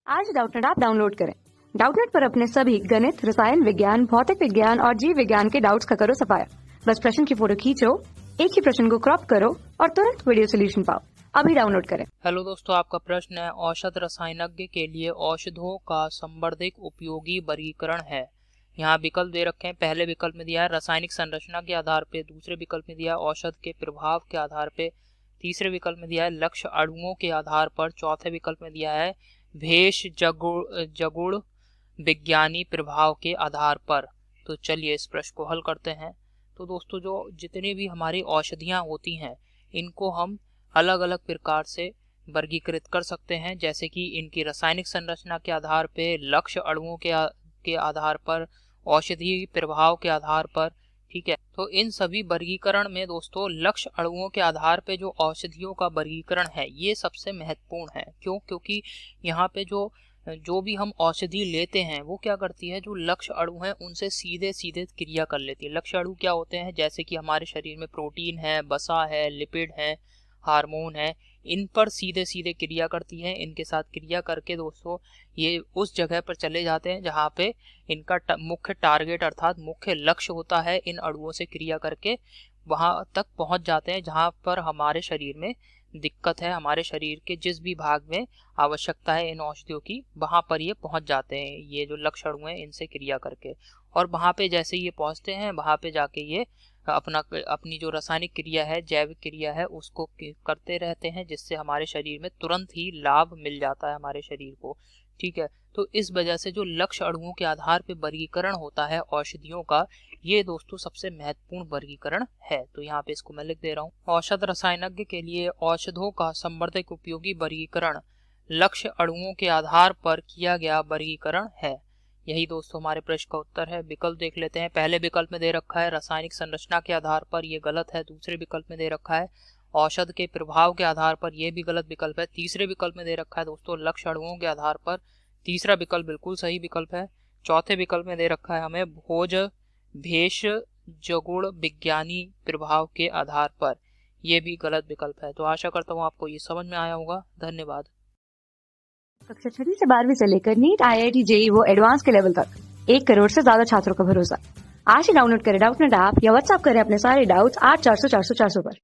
आज Doubtnut app download करें। Doubtnut पर अपने सभी गणित, रसायन विज्ञान, भौतिक विज्ञान और जीव विज्ञान के डाउट्स का करो सफाया। बस प्रश्न की फोटो खींचो, एक ही प्रश्न को क्रॉप करो और तुरंत वीडियो सोल्यूशन पाओ। अभी डाउनलोड करें। हेलो दोस्तों, आपका प्रश्न है औषध रसायनज्ञ के लिए औषधों का संवर्धित उपयोगी वर्गीकरण है। यहाँ विकल्प दे रखे हैं। पहले विकल्प में दिया है रासायनिक संरचना के आधार पे, दूसरे विकल्प में दिया है औषध के प्रभाव के आधार पे, तीसरे विकल्प में दिया है लक्ष्य अणुओं के आधार पर, चौथे विकल्प में दिया है भेष जगुण विज्ञानी प्रभाव के आधार पर। तो चलिए इस प्रश्न को हल करते हैं। तो दोस्तों, जो जितनी भी हमारी औषधियाँ होती हैं इनको हम अलग अलग प्रकार से वर्गीकृत कर सकते हैं, जैसे कि इनकी रासायनिक संरचना के आधार पे, लक्ष्य अणुओं के आधार पर, औषधीय प्रभाव के आधार पर। ठीक है, तो इन सभी वर्गीकरण में दोस्तों लक्ष्य अणुओं के आधार पे जो औषधियों का वर्गीकरण है ये सबसे महत्वपूर्ण है। क्यों? क्योंकि यहाँ पे जो भी हम औषधि लेते हैं वो क्या करती है, जो लक्ष्य अणु हैं उनसे सीधे सीधे क्रिया कर लेती है। लक्ष्य अणु क्या होते हैं? जैसे कि हमारे शरीर में प्रोटीन है, वसा है, लिपिड है, हार्मोन है, इन पर सीधे सीधे क्रिया करती हैं। इनके साथ क्रिया करके दोस्तों ये उस जगह पर चले जाते हैं जहाँ पे इनका मुख्य टारगेट अर्थात मुख्य लक्ष्य होता है। इन अणुओं से क्रिया करके वहाँ तक पहुँच जाते हैं जहाँ पर हमारे शरीर में दिक्कत है, हमारे शरीर के जिस भी भाग में आवश्यकता है इन औषधियों की, वहाँ पर ये पहुँच जाते हैं, ये जो लक्ष्य अणु हैं इनसे क्रिया करके। और वहाँ पे जैसे ये पहुँचते हैं वहाँ पे जाके ये अपनी जो रासायनिक क्रिया है, जैविक क्रिया है, उसको करते रहते हैं, जिससे हमारे शरीर में तुरंत ही लाभ मिल जाता है हमारे शरीर को। ठीक है, तो इस वजह से जो लक्ष्य अणुओं के आधार पर वर्गीकरण होता है औषधियों का, ये दोस्तों सबसे महत्वपूर्ण वर्गीकरण है। तो यहाँ पे इसको मैं लिख दे रहा हूँ। औषध रसायनज्ञ के लिए औषधों का संवर्धित उपयोगी वर्गीकरण लक्ष्य अणुओं के आधार पर किया गया वर्गीकरण है। यही दोस्तों हमारे प्रश्न का उत्तर है। विकल्प देख लेते हैं। पहले विकल्प में दे रखा है रासायनिक संरचना के आधार पर, ये गलत है। दूसरे विकल्प में दे रखा है औषध के प्रभाव के आधार पर, यह भी गलत विकल्प है। तीसरे विकल्प में दे रखा है दोस्तों लक्ष्य अणुओं के आधार पर, तीसरा विकल्प बिल्कुल सही विकल्प है। चौथे विकल्प में दे रखा है हमें भेष जगुण विज्ञानी प्रभाव के आधार पर, यह भी गलत विकल्प है। तो आशा करता हूँ आपको ये समझ में आया होगा। धन्यवाद। कक्षा 6 से 12वीं से लेकर नीट, IIT, JEE वो एडवांस के लेवल तक 1 करोड़ से ज्यादा छात्रों का भरोसा। आज ही डाउनलोड करें डाउटनेट ऐप या व्हाट्सएप करें अपने सारे डाउट्स 8400 400 400 पर।